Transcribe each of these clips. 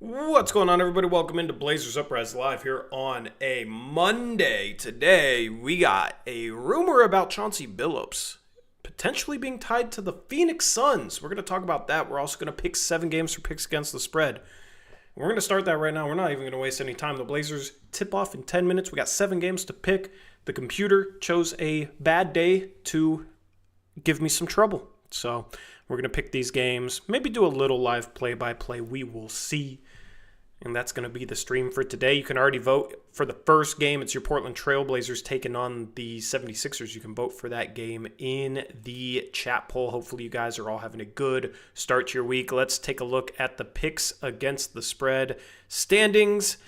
What's going on, everybody? Welcome into Blazers Uprise Live here on a Monday. Today, we got a rumor about Chauncey Billups potentially being tied to the Phoenix Suns. We're going to talk about that. We're also going to pick 7 games for picks against the spread. We're going to start that right now. We're not even going to waste any time. The Blazers tip off in 10 minutes. We got 7 games to pick. The computer chose a bad day to give me some trouble. So we're going to pick these games, maybe do a little live play-by-play. We will see. And that's going to be the stream for today. You can already vote for the first game. It's your Portland Trail Blazers taking on the 76ers. You can vote for that game in the chat poll. Hopefully you guys are all having a good start to your week. Let's take a look at the picks against the spread standings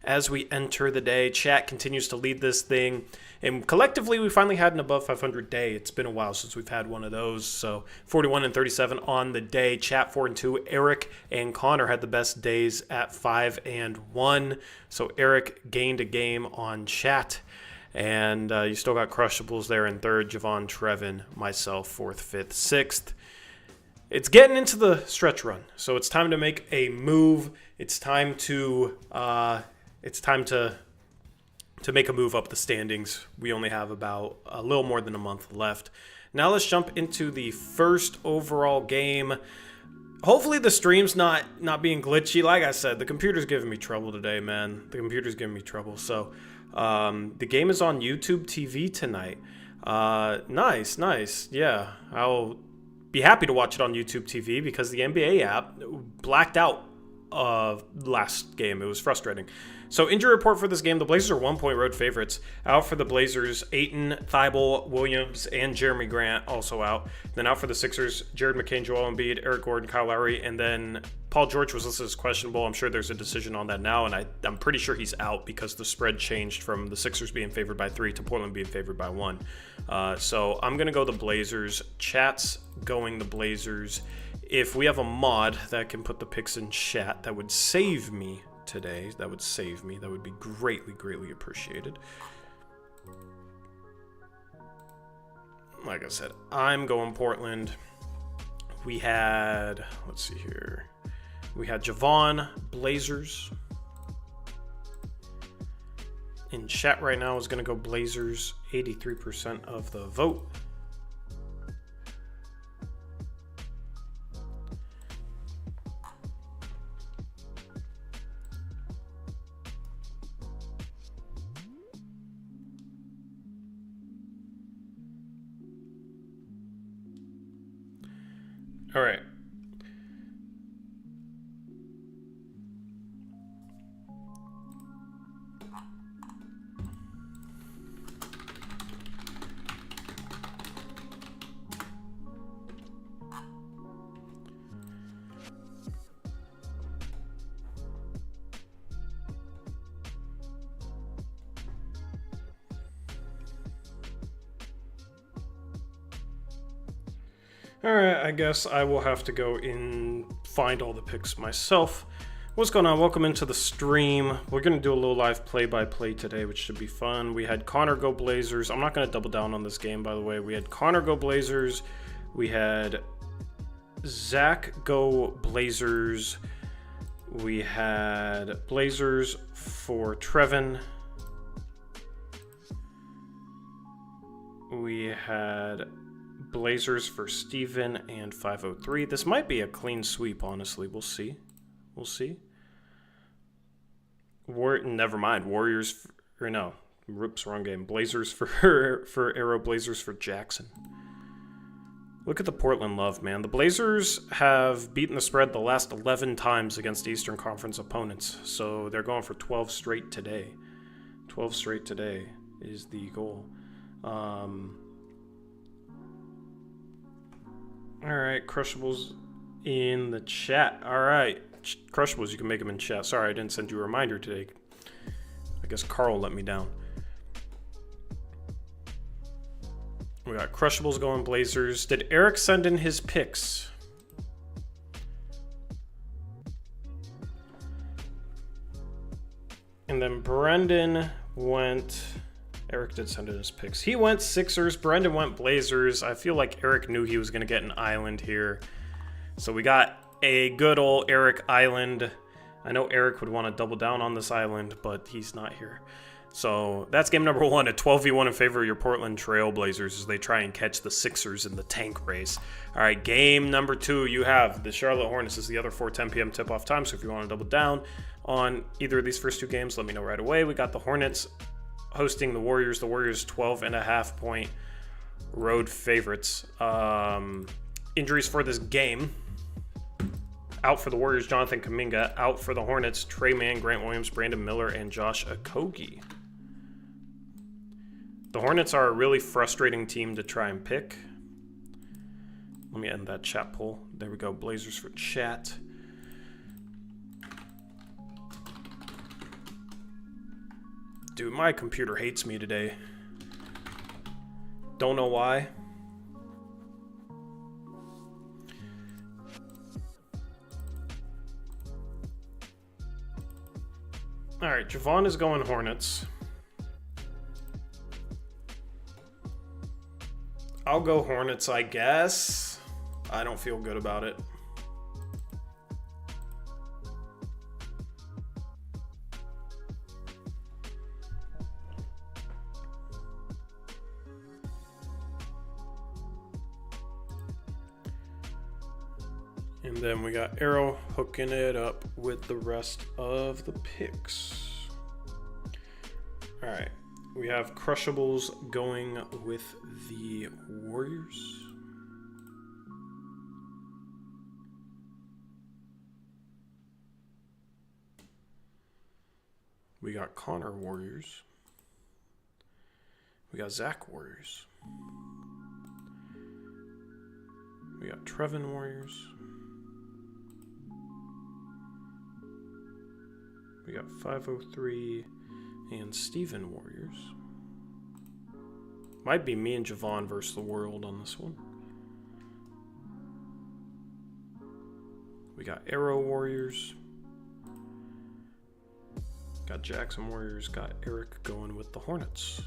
as we enter the day. Chat continues to lead this thing. And collectively, we finally had an above 500 day. It's been a while since we've had one of those. So 41 and 37 on the day. Chat 4 and 2. Eric and Connor had the best days at 5 and 1. So Eric gained a game on chat. And you still got Crushables there in third. Javon, Trevin, myself, 4th, 5th, 6th. It's getting into the stretch run. So it's time to make a move. It's time to make a move up the standings. We only have about a little more than a month left. Now let's jump into the first overall game. Hopefully the stream's not being glitchy. Like I said, the computer's giving me trouble today, man. The computer's giving me trouble. So the game is on YouTube TV tonight. Nice. Yeah, I'll be happy to watch it on YouTube TV because the NBA app blacked out last game. It was frustrating. So injury report for this game, the Blazers are 1-point road favorites. Out for the Blazers, Ayton, Thibault, Williams, and Jeremy Grant also out. Then out for the Sixers, Jared McCain, Joel Embiid, Eric Gordon, Kyle Lowry, and then Paul George was listed as questionable. I'm sure there's a decision on that now, and I'm pretty sure he's out because the spread changed from the Sixers being favored by 3 to Portland being favored by 1. So I'm going to go the Blazers. Chat's going the Blazers. If we have a mod that can put the picks in chat, that would save me today. That would save me. That would be greatly appreciated. Like I said, I'm going Portland. We had, let's see here. We had Javon, Blazers. In chat right now is going to go Blazers, 83% of the vote. All right. Alright, I guess I will have to go and find all the picks myself. What's going on? Welcome into the stream. We're going to do a little live play-by-play today, which should be fun. We had Connor go Blazers. I'm not going to double down on this game, by the way. We had Connor go Blazers. We had Zach go Blazers. We had Blazers for Trevin. We had Blazers for Steven and 503. This might be a clean sweep, honestly. We'll see. Never mind. Warriors, Roops, wrong game. Blazers for Arrow, Blazers for Jackson. Look at the Portland love, man. The Blazers have beaten the spread the last 11 times against Eastern Conference opponents, so they're going for 12 straight today. 12 straight today is the goal. All right, Crushables in the chat. All right, Crushables, you can make them in chat. Sorry, I didn't send you a reminder today. I guess Carl let me down. We got Crushables going Blazers. Did Eric send in his picks? And then Brendan went... Eric did send in his picks. He went Sixers. Brendan went Blazers. I feel like Eric knew he was going to get an island here. So we got a good old Eric Island. I know Eric would want to double down on this island, but he's not here. So that's game number 1, a 12v1 in favor of your Portland Trail Blazers as they try and catch the Sixers in the tank race. All right, game number 2, you have the Charlotte Hornets. This is the other 4:10 p.m. tip-off time, so if you want to double down on either of these first 2 games, let me know right away. We got the Hornets hosting the Warriors. The Warriors 12.5-point road favorites. Injuries for this game. Out for the Warriors, Jonathan Kuminga. Out for the Hornets, Trey Mann, Grant Williams, Brandon Miller, and Josh Okogie. The Hornets are a really frustrating team to try and pick. Let me end that chat poll. There we go, Blazers for chat. Dude, my computer hates me today. Don't know why. All right, Javon is going Hornets. I'll go Hornets, I guess. I don't feel good about it. And then we got Arrow hooking it up with the rest of the picks. All right. We have Crushables going with the Warriors. We got Connor Warriors. We got Zach Warriors. We got Trevin Warriors. We got 503 and Steven Warriors. Might be me and Javon versus the world on this one. We got Arrow Warriors. Got Jackson Warriors. Got Eric going with the Hornets.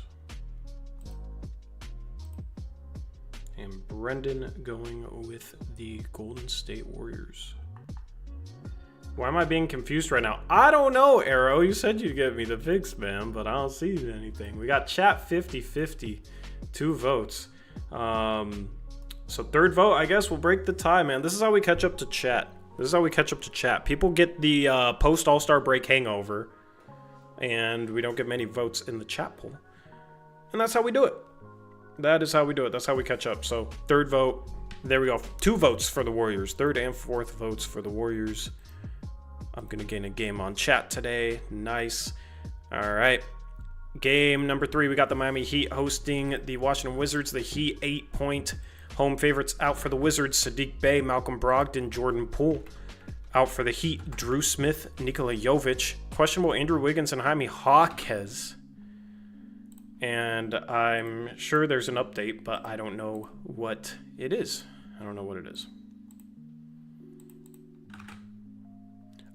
And Brendan going with the Golden State Warriors. Why am I being confused right now? I don't know, Arrow. You said you'd give me the picks, man, but I don't see anything. We got chat 50-50, 2 votes. So third vote, I guess we'll break the tie, man. This is how we catch up to chat. People get the post All-Star break hangover, and we don't get many votes in the chat poll. And that's how we do it. That's how we catch up. So third vote, there we go. 2 votes for the Warriors. Third and fourth votes for the Warriors. I'm going to gain a game on chat today. Nice. All right. Game number 3, we got the Miami Heat hosting the Washington Wizards. The Heat 8-point home favorites. Out for the Wizards, Sadiq Bey, Malcolm Brogdon, Jordan Poole. Out for the Heat, Drew Smith, Nikola Jovic. Questionable, Andrew Wiggins and Jaime Jaquez. And I'm sure there's an update, but I don't know what it is.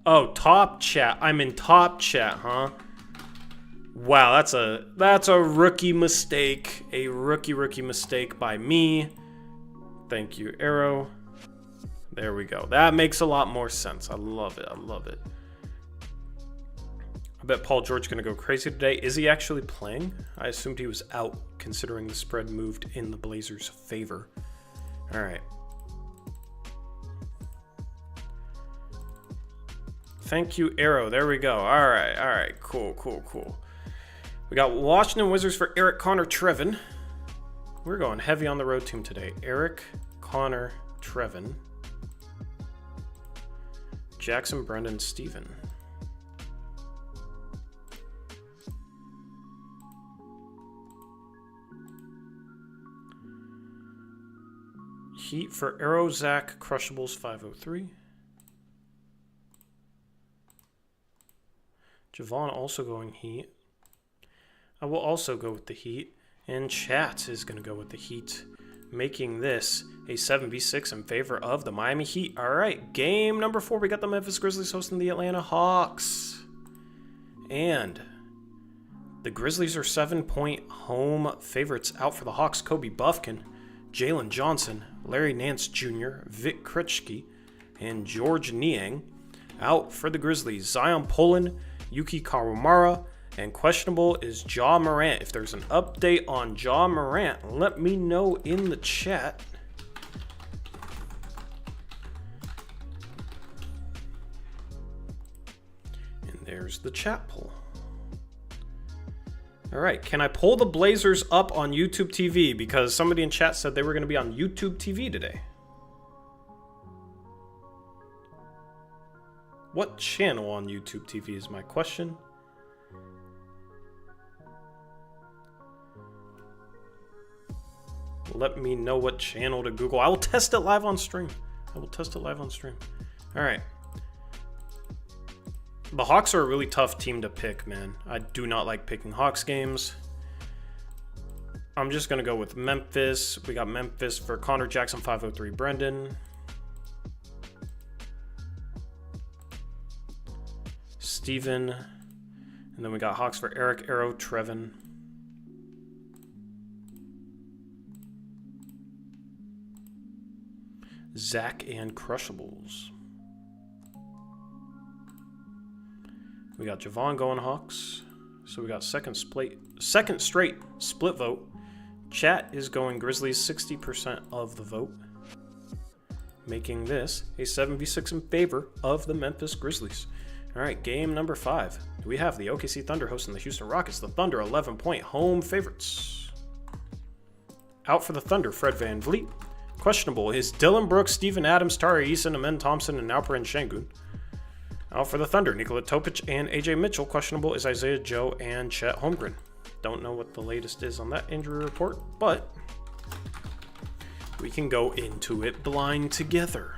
Oh, top chat. I'm in top chat, huh? Wow, that's a rookie mistake. A rookie mistake by me. Thank you, Arrow. There we go. That makes a lot more sense. I love it. I bet Paul George is going to go crazy today. Is he actually playing? I assumed he was out, considering the spread moved in the Blazers' favor. All right. Thank you, Arrow. There we go. All right. Cool. We got Washington Wizards for Eric, Connor, Trevin. We're going heavy on the road team today. Eric, Connor, Trevin. Jackson, Brendan, Steven. Heat for Arrow, Zach, Crushables, 503. Javon also going Heat. I will also go with the Heat. And Chat is going to go with the Heat, making this a 7v6 in favor of the Miami Heat. All right, game number 4. We got the Memphis Grizzlies hosting the Atlanta Hawks. And the Grizzlies are 7-point home favorites. Out for the Hawks, Kobe Buffkin, Jalen Johnson, Larry Nance Jr., Vic Krejci, and George Niang. Out for the Grizzlies, Zion Poland, Yuki Kawamura, and questionable is Ja Morant. If there's an update on Ja Morant, let me know in the chat. And there's the chat poll. All right, can I pull the Blazers up on YouTube TV? Because somebody in chat said they were going to be on YouTube TV today. What channel on YouTube TV is my question. Let me know what channel to Google. I will test it live on stream. All right. The Hawks are a really tough team to pick, man. I do not like picking Hawks games. I'm just going to go with Memphis. We got Memphis for Connor Jackson, 503 Brendan. Steven. And then we got Hawks for Eric, Arrow, Trevin. Zach and Crushables. We got Javon going Hawks. So we got second straight split vote. Chat is going Grizzlies, 60% of the vote, making this a 7v6 in favor of the Memphis Grizzlies. All right, game number 5. We have the OKC Thunder hosting the Houston Rockets. The Thunder 11-point home favorites. Out for the Thunder, Fred VanVleet. Questionable is Dylan Brooks, Steven Adams, Tari Eason, Amen Thompson, and Alperen Şengün. Out for the Thunder, Nikola Topic and AJ Mitchell. Questionable is Isaiah Joe and Chet Holmgren. Don't know what the latest is on that injury report, but we can go into it blind together.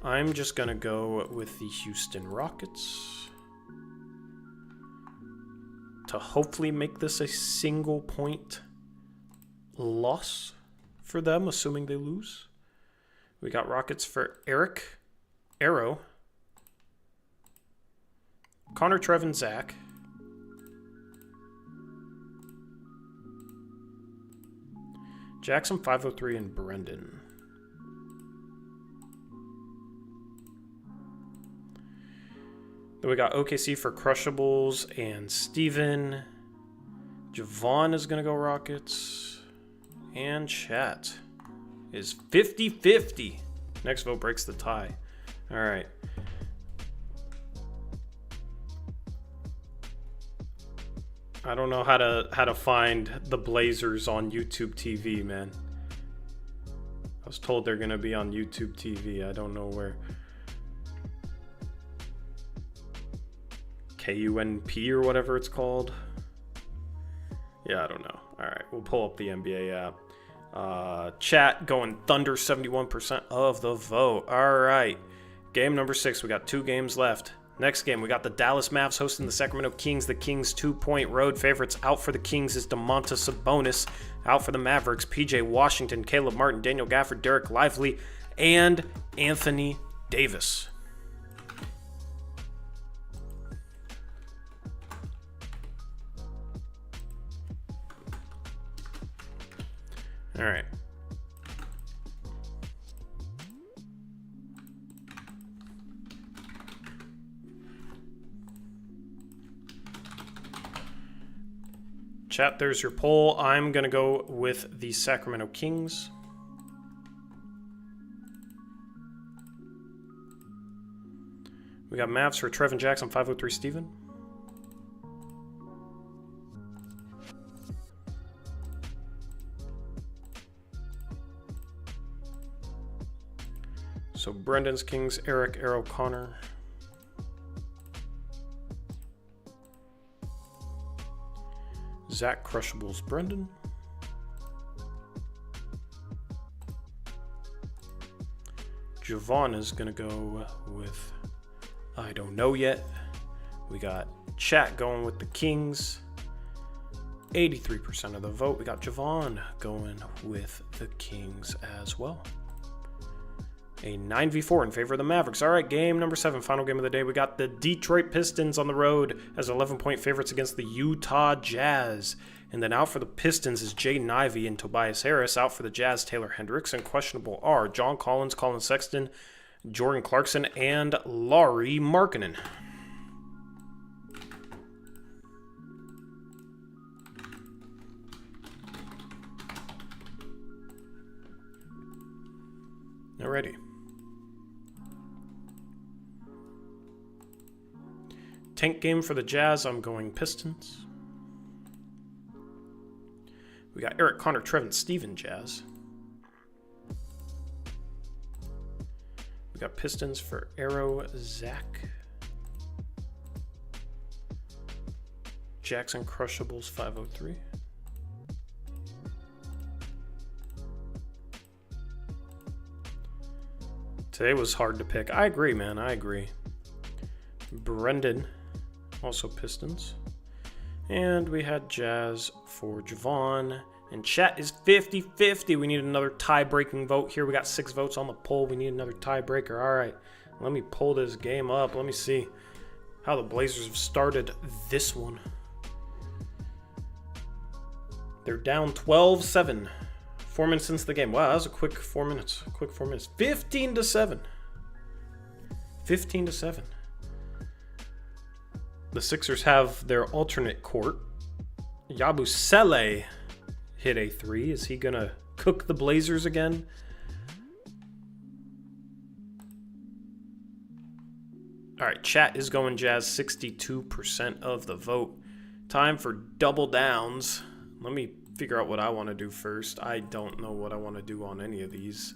I'm just going to go with the Houston Rockets to hopefully make this a single point loss for them, assuming they lose. We got Rockets for Eric, Arrow, Connor, Trevin, Zach, Jackson, 503, and Brendan. Then we got OKC for Crushables and Steven. Javon is going to go Rockets. And chat is 50-50. Next vote breaks the tie. All right. I don't know how to find the Blazers on YouTube TV, man. I was told they're going to be on YouTube TV. I don't know where. KUNP or whatever it's called. Yeah, I don't know. All right, we'll pull up the NBA app. Chat going Thunder, 71% of the vote. All right, game number 6. We got 2 games left. Next game, we got the Dallas Mavs hosting the Sacramento Kings. The Kings 2-point road favorites. Out for the Kings is Domantas Sabonis. Out for the Mavericks, PJ Washington, Caleb Martin, Daniel Gafford, Derek Lively, and Anthony Davis. All right. Chat, there's your poll. I'm going to go with the Sacramento Kings. We got Mavs for Trevin Jackson, 503 Steven. So Brendan's Kings, Eric, Arrow, Connor. Zach Crushables, Brendan. Javon is going to go with I don't know yet. We got Chat going with the Kings. 83% of the vote. We got Javon going with the Kings as well. A 9v4 in favor of the Mavericks. All right, game number 7, final game of the day. We got the Detroit Pistons on the road as 11-point favorites against the Utah Jazz. And then out for the Pistons is Jaden Ivey and Tobias Harris. Out for the Jazz, Taylor Hendricks. And questionable are John Collins, Colin Sexton, Jordan Clarkson, and Lauri Markkanen. Alrighty. Tank game for the Jazz, I'm going Pistons. We got Eric, Connor, Trevin, Steven, Jazz. We got Pistons for Arrow, Zach. Jackson Crushables 503. Today was hard to pick. I agree, man. I agree. Brendan, also Pistons. And we had Jazz for Javon. And chat is 50-50. We need another tie-breaking vote here. We got 6 votes on the poll. We need another tiebreaker. All right. Let me pull this game up. Let me see how the Blazers have started this one. They're down 12-7. 4 minutes into the game. Wow, that was a quick 4 minutes. 15-7. 15-7. The Sixers have their alternate court. Yabusele hit a 3. Is he going to cook the Blazers again? All right, chat is going Jazz, 62% of the vote. Time for double downs. Let me figure out what I want to do first. I don't know what I want to do on any of these.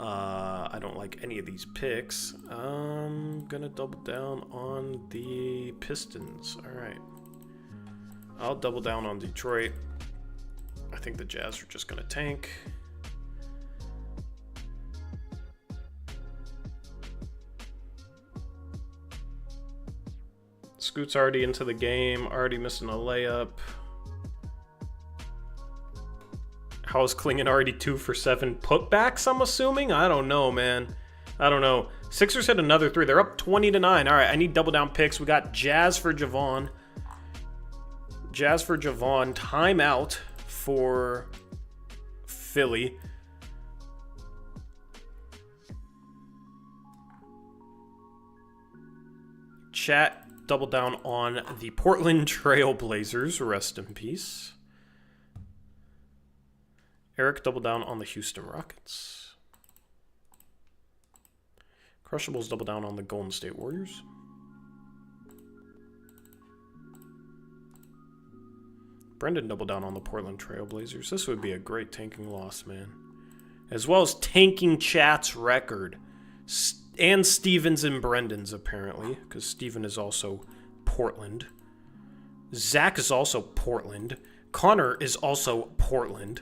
I don't like any of these picks. I'm going to double down on the Pistons. All right. I'll double down on Detroit. I think the Jazz are just going to tank. Scoot's already into the game, already missing a layup. How's Klingon already 2 for 7 putbacks, I'm assuming? I don't know, man. I don't know. Sixers hit another 3. They're up 20-9. All right, I need double down picks. We got Jazz for Javon. Jazz for Javon. Timeout for Philly. Chat, double down on the Portland Trail Blazers. Rest in peace. Eric, double down on the Houston Rockets. Crushables, double down on the Golden State Warriors. Brendan, double down on the Portland Trail Blazers. This would be a great tanking loss, man. As well as tanking chat's record. And Steven's and Brendan's, apparently. Because Steven is also Portland. Zach is also Portland. Connor is also Portland.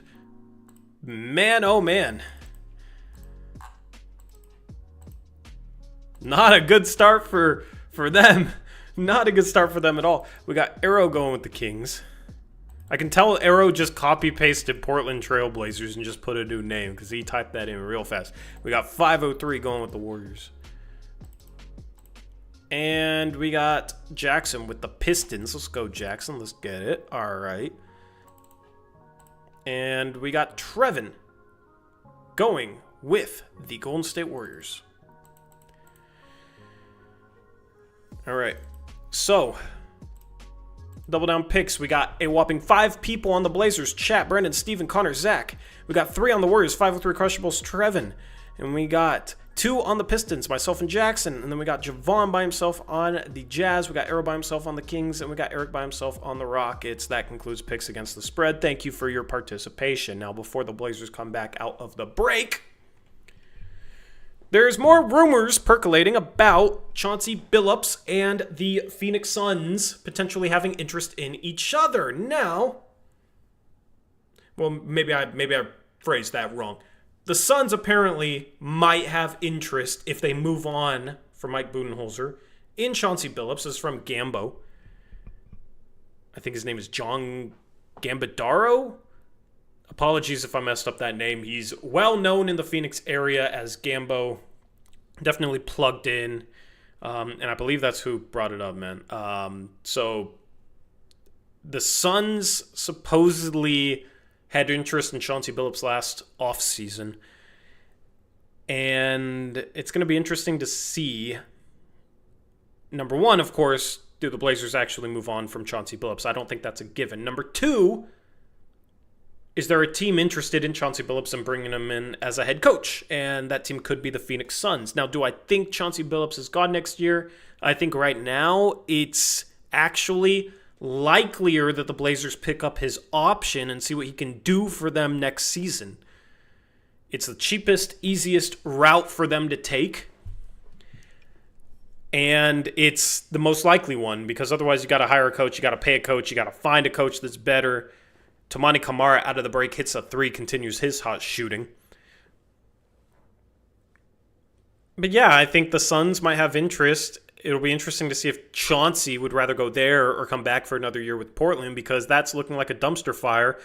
Man, oh man. Not a good start for them. Not a good start for them at all. We got Arrow going with the Kings. I can tell Arrow just copy-pasted Portland Trail Blazers and just put a new name because he typed that in real fast. We got 503 going with the Warriors. And we got Jackson with the Pistons. Let's go, Jackson. Let's get it. All right. And we got Trevin going with the Golden State Warriors. All right. So, double down picks. We got a whopping 5 people on the Blazers. Chat, Brendan, Steven, Connor, Zach. We got 3 on the Warriors, 503 Crushables, Trevin. And we got 2 on the Pistons, myself and Jackson. And then we got Javon by himself on the Jazz. We got Arrow by himself on the Kings. And we got Eric by himself on the Rockets. That concludes picks against the spread. Thank you for your participation. Now, before the Blazers come back out of the break, there's more rumors percolating about Chauncey Billups and the Phoenix Suns potentially having interest in each other. Now, well, maybe I phrased that wrong. The Suns apparently might have interest if they move on from Mike Budenholzer in Chauncey Billups. This is from Gambo. I think his name is John Gambadaro. Apologies if I messed up that name. He's well known in the Phoenix area as Gambo. Definitely plugged in. And I believe that's who brought it up, man. So The Suns supposedly had interest in Chauncey Billups last offseason. And it's going to be interesting to see. Number one, of course, do the Blazers actually move on from Chauncey Billups? I don't think that's a given. Number two, is there a team interested in Chauncey Billups and bringing him in as a head coach? And that team could be the Phoenix Suns. Now, do I think Chauncey Billups is gone next year? I think right now it's actually likelier that the Blazers pick up his option and see what he can do for them next season. It's the cheapest, easiest route for them to take. And it's the most likely one because otherwise you got to hire a coach, you got to pay a coach, you got to find a coach that's better. Toumani Camara out of the break hits a three, continues his hot shooting. But yeah, I think the Suns might have interest. It'll be interesting to see if Chauncey would rather go there or come back for another year with Portland because that's looking like a dumpster fire.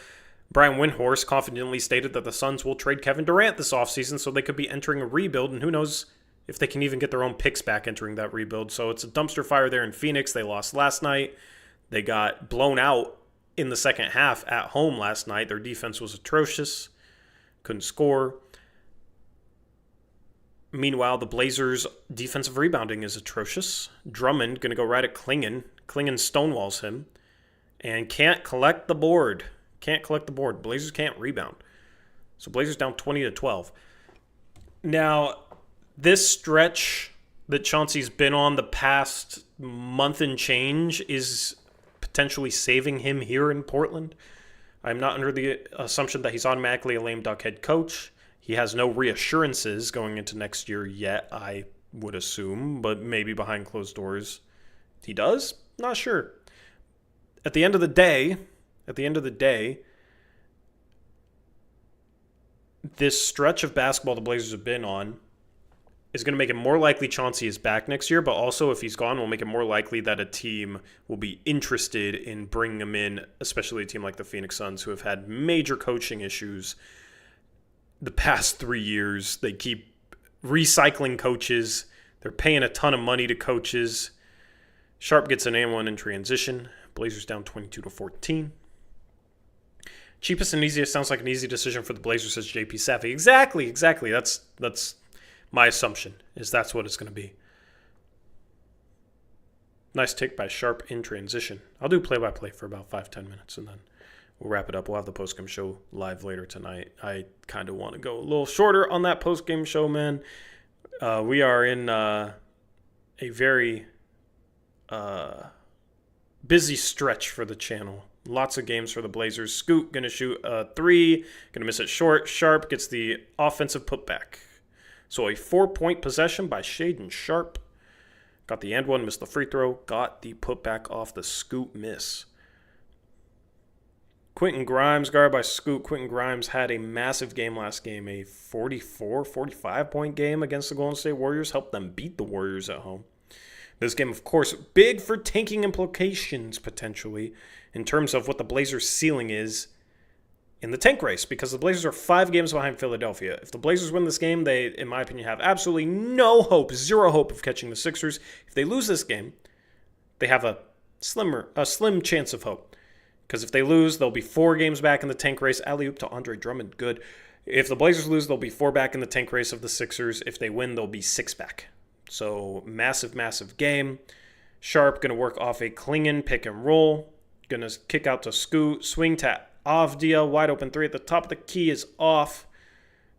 Brian Windhorst confidently stated that the Suns will trade Kevin Durant this offseason so they could be entering a rebuild, and who knows if they can even get their own picks back entering that rebuild. So it's a dumpster fire there in Phoenix. They lost last night. They got blown out in the second half at home last night. Their defense was atrocious. Couldn't score. Meanwhile, the Blazers' defensive rebounding is atrocious. Drummond going to go right at Klingon. Klingon stonewalls him and can't collect the board. Blazers can't rebound. So Blazers down 20-12. Now, this stretch that Chauncey's been on the past month and change is potentially saving him here in Portland. I'm not under the assumption that he's automatically a lame duck head coach. He has no reassurances going into next year yet, I would assume, but maybe behind closed doors he does. Not sure. At the end of the day, this stretch of basketball the Blazers have been on is going to make it more likely Chauncey is back next year, but also if he's gone, will make it more likely that a team will be interested in bringing him in, especially a team like the Phoenix Suns, who have had major coaching issues the past 3 years. They keep recycling coaches. They're paying a ton of money to coaches. Sharp gets an and one in transition. Blazers down 22-14. Cheapest and easiest sounds like an easy decision for the Blazers, says JP Safi. Exactly. That's my assumption, is that's what it's going to be. Nice take by Sharp in transition. I'll do play-by-play for about 5-10 minutes, and then we'll wrap it up. We'll have the postgame show live later tonight. I kind of want to go a little shorter on that postgame show, man. We are in a very busy stretch for the channel. Lots of games for the Blazers. Scoot going to shoot a three. Going to miss it short. Sharp gets the offensive putback. So a 4-point possession by Shaedon Sharp. Got the and one, missed the free throw. Got the putback off the Scoot miss. Quentin Grimes, guarded by Scoot. Quentin Grimes had a massive game last game. A 45-point game against the Golden State Warriors. Helped them beat the Warriors at home. This game, of course, big for tanking implications, potentially, in terms of what the Blazers' ceiling is in the tank race, because the Blazers are 5 games behind Philadelphia. If the Blazers win this game, they, in my opinion, have absolutely no hope, zero hope of catching the Sixers. If they lose this game, they have a slim chance of hope, because if they lose, they'll be 4 games back in the tank race. Alley-oop to Andre Drummond, good. If the Blazers lose, they'll be 4 back in the tank race of the Sixers. If they win, they'll be 6 back. So massive game. Sharp going to work off a Klingon pick and roll. Going to kick out to Scoot. Swing to Avdia. Wide open 3 at the top of the key is off.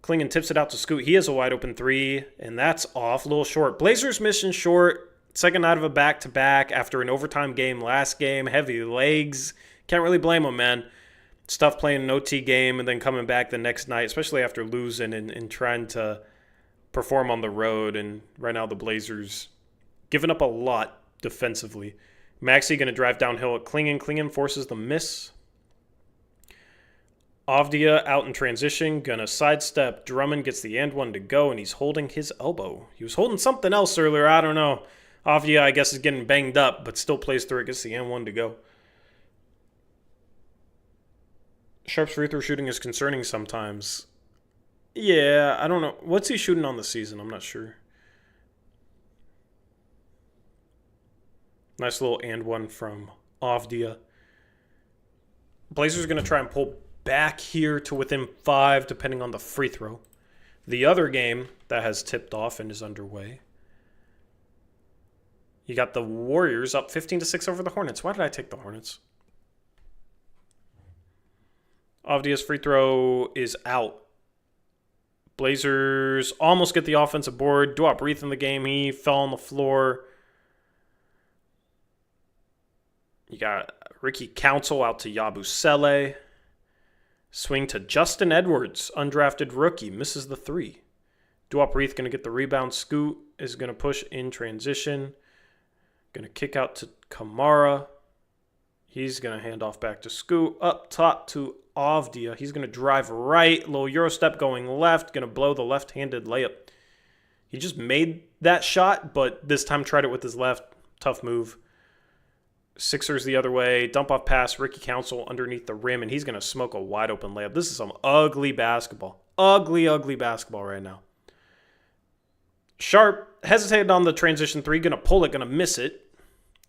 Klingon tips it out to Scoot. He has a wide open 3, and that's off. A little short. Blazers mission short. Second night of a back-to-back after an overtime game last game. Heavy legs. Can't really blame them, man. It's tough playing an OT game and then coming back the next night, especially after losing and trying to perform on the road. And right now the Blazers giving up a lot defensively. Maxey going to drive downhill at Klingon. Klingon forces the miss. Avdia out in transition. Going to sidestep. Drummond gets the and one to go, and he's holding his elbow. He was holding something else earlier. I don't know. Avdia, I guess, is getting banged up, but still plays through it. Gets the and one to go. Sharp's free throw shooting is concerning sometimes. Yeah, I don't know. What's he shooting on the season? I'm not sure. Nice little and one from Avdia. Blazers are going to try and pull back here to within 5, depending on the free throw. The other game that has tipped off and is underway, you got the Warriors up 15-6 over the Hornets. Why did I take the Hornets? Avdia's free throw is out. Blazers almost get the offensive board. Duop breathed in the game. He fell on the floor. You got Ricky Council out to Yabusele. Swing to Justin Edwards, undrafted rookie, misses the 3. Duop breathed going to get the rebound. Scoot is going to push in transition. Going to kick out to Kamara. He's going to hand off back to Scoot. Up top to Avdia. He's going to drive right. Little Euro step going left. Going to blow the left-handed layup. He just made that shot, but this time tried it with his left. Tough move. Sixers the other way. Dump off pass. Ricky Council underneath the rim, and he's going to smoke a wide open layup. This is some ugly basketball. Ugly basketball right now. Sharp hesitated on the transition 3. Going to pull it. Going to miss it.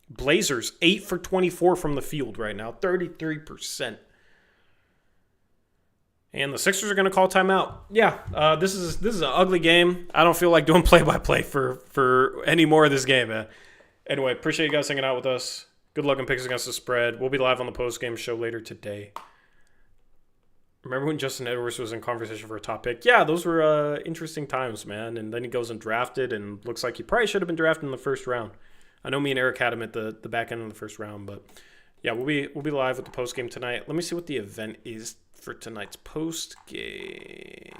Blazers 8 for 24 from the field right now. 33%. And the Sixers are going to call timeout. Yeah, this is an ugly game. I don't feel like doing play-by-play for any more of this game, man. Anyway, appreciate you guys hanging out with us. Good luck in picks against the spread. We'll be live on the post-game show later today. Remember when Justin Edwards was in conversation for a top pick? Yeah, those were interesting times, man. And then he goes and drafted, and looks like he probably should have been drafted in the first round. I know me and Eric had him at the back end of the first round, but yeah, we'll be live with the post-game tonight. Let me see what the event is for tonight's post-game.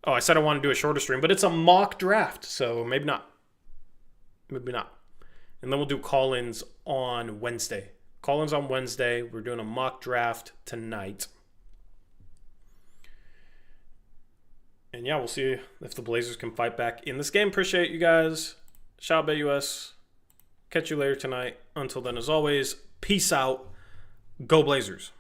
Oh, I said I want to do a shorter stream, but it's a mock draft, so maybe not. Maybe not. And then we'll do call-ins on Wednesday. Call-ins on Wednesday. We're doing a mock draft tonight. And yeah, we'll see if the Blazers can fight back in this game. Appreciate you guys. Shout out BetUS. Catch you later tonight. Until then, as always, peace out. Go Blazers.